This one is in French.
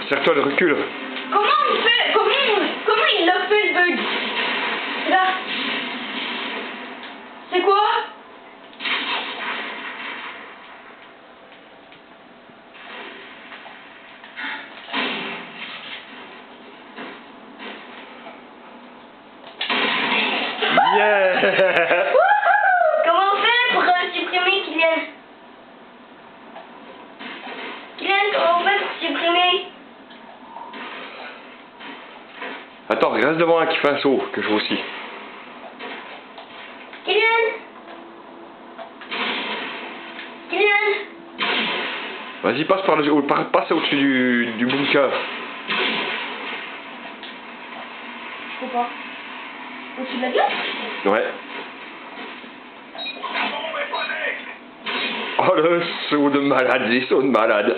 Serre-toi le recul. Comment on fait? Comment il l'a fait le bug? Là. C'est quoi? Yeah. Comment on fait pour supprimer Kylian? Kylian, comment on fait pour supprimer? Attends, reste devant un qui fait un saut, que je vois aussi. Kylian? Kylian? Vas-y, passe par le, passe au-dessus du bunker. Je sais pas. Au-dessus de la glace? Ouais. Oh le saut de malade, les sauts de malade.